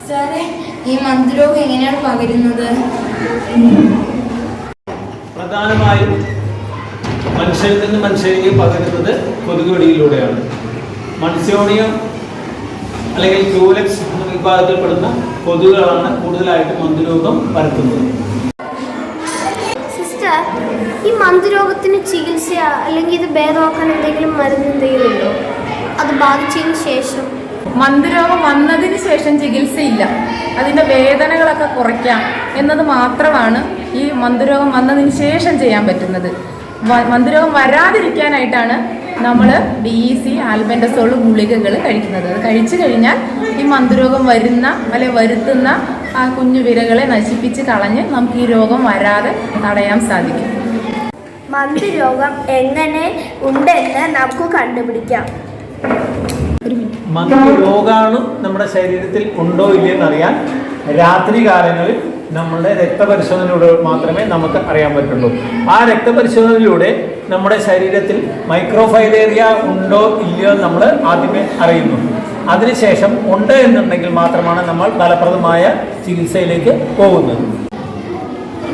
ഈ മന്ത്രരോഗം എങ്ങനെയാണ് പകരുന്നത്? പ്രധാനമായും മനുഷ്യരിൽ നിന്ന് മനുഷ്യരിലേക്ക് പകരുന്നത് കൊതുകുകടിയിലൂടെയാണ്. മൺസിയോണിയം അല്ലെങ്കിൽ ക്യൂലെക്സ് എന്ന വിഭാഗത്തിൽപ്പെടുന്ന കൊതുകുകളാണ് കൂടുതലായിട്ട് മന്ത്രരോഗം പരത്തുന്നത്. സിസ്റ്റർ, ഈ മന്ത്രരോഗത്തിന് ചികിത്സ അല്ലെങ്കിൽ ഇത് ഭേദമാക്കാൻ എന്തെങ്കിലും മരുന്ന് എന്തെങ്കിലും ഉണ്ടോ? അത് ബാധിച്ചതിന് ശേഷം? മന്ത്രരോഗം വന്നതിന് ശേഷം ചികിത്സയില്ല. അതിൻ്റെ വേദനകളൊക്കെ കുറയ്ക്കാം എന്നത് മാത്രമാണ് ഈ മന്ത്രരോഗം വന്നതിന് ശേഷം ചെയ്യാൻ പറ്റുന്നത്. മന്ത്രരോഗം വരാതിരിക്കാനായിട്ടാണ് നമ്മൾ DEC ആൽബൻഡസോൾ ഗുളികകൾ കഴിക്കുന്നത്. അത് കഴിച്ചു കഴിഞ്ഞാൽ ഈ മന്ത്രരോഗം വരുത്തുന്ന ആ കുഞ്ഞു വിരകളെ നശിപ്പിച്ച് കളഞ്ഞ് നമുക്ക് ഈ രോഗം വരാതെ തടയാൻ സാധിക്കും. മന്ത്രരോഗം എങ്ങനെ ഉണ്ടെന്ന് നമുക്ക് കണ്ടുപിടിക്കാം. മന്ത്രരോഗാണു നമ്മുടെ ശരീരത്തിൽ ഉണ്ടോ ഇല്ലയെന്ന് അറിയാൻ രാത്രി കാലങ്ങളിൽ നമ്മളുടെ രക്തപരിശോധനയിലൂടെ മാത്രമേ നമുക്ക് അറിയാൻ പറ്റുള്ളൂ. ആ രക്തപരിശോധനയിലൂടെ നമ്മുടെ ശരീരത്തിൽ മൈക്രോഫൈലേറിയ ഉണ്ടോ ഇല്ലയോ നമ്മൾ ആദ്യമേ അറിയുന്നു. അതിനുശേഷം ഉണ്ട് എന്നുണ്ടെങ്കിൽ മാത്രമാണ് നമ്മൾ ഫലപ്രദമായ ചികിത്സയിലേക്ക് പോകുന്നത്.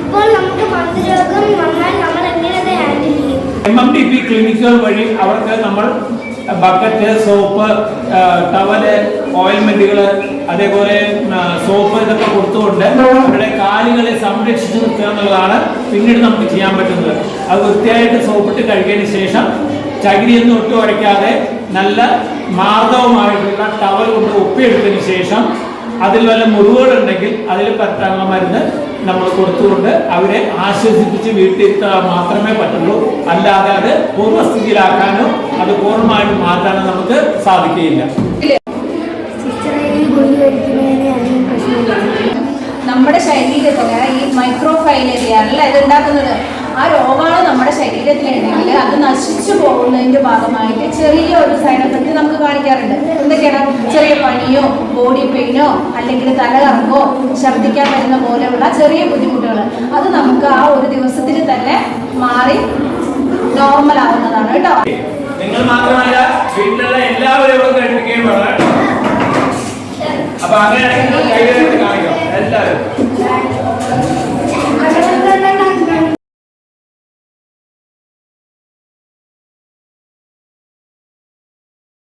ഇപ്പോൾ നമുക്ക് മന്ത്രരോഗം വന്നാൽ നമ്മൾ എങ്ങനെ ഹാൻഡിൽ ചെയ്യും? MMDP ക്ലിനിക്കുകൾ വഴി അവർക്ക് നമ്മൾ ബക്കറ്റ്, സോപ്പ്, ടവല്, ഓയിൽമെന്റുകൾ, അതേപോലെ സോപ്പ് ഇതൊക്കെ കൊടുത്തുകൊണ്ട് അവരുടെ കാലുകളെ സംരക്ഷിച്ചു നിർത്തുക എന്നുള്ളതാണ് പിന്നീട് നമുക്ക് ചെയ്യാൻ പറ്റുന്നത്. അത് വൃത്തിയായിട്ട് സോപ്പിട്ട് കഴുകിയതിന് ശേഷം ചകിരിയൊന്നും ഒട്ടും ഉടയ്ക്കാതെ നല്ല മാർദ്ദവമായിട്ടുള്ള ടവൽ കൊണ്ട് ഒപ്പിയെടുത്തതിന് ശേഷം അതിൽ വല്ല മുറിവുകളുണ്ടെങ്കിൽ അതിൽ പറ്റാനുള്ള മരുന്ന് നമ്മൾ കൊടുത്തുകൊണ്ട് അവരെ ആശ്വസിപ്പിച്ച് വീട്ടിലെത്താൻ മാത്രമേ പറ്റുള്ളൂ. അല്ലാതെ അത് പൂർവ്വസ്ഥിതിയിലാക്കാനോ അത് പൂർണ്ണമായിട്ട് മാറ്റാനോ നമുക്ക് സാധിക്കുകയില്ല. നമ്മുടെ ശരീരത്തിന് ഈ മൈക്രോഫൈലേറിയ അല്ല ഇതുണ്ടാക്കുന്നത്. ആ രോഗമാണ് നമ്മുടെ ശരീരത്തിലുണ്ടെങ്കിൽ അത് നശിച്ചു പോകുന്നതിൻ്റെ ഭാഗമായിട്ട് ചെറിയൊരു സൈഡ് എഫക്റ്റ് നമുക്ക് കാണിക്കാറുണ്ട്. എന്തൊക്കെയാണ്? ചെറിയ പനിയോ ബോഡി പെയിനോ അല്ലെങ്കിൽ തലകറങ്ങോ ഛർദ്ദിക്കാൻ വരുന്ന പോലെയുള്ള ചെറിയ ബുദ്ധിമുട്ടുകൾ അത് നമുക്ക് ആ ഒരു ദിവസത്തിൽ തന്നെ മാറി നോർമൽ ആവുന്നതാണ് കേട്ടോ. നിങ്ങൾ മാത്രമല്ല വീട്ടിലുള്ള എല്ലാവരും കഴിപ്പിക്കുകയും വേണം. അപ്പൊ അങ്ങനെ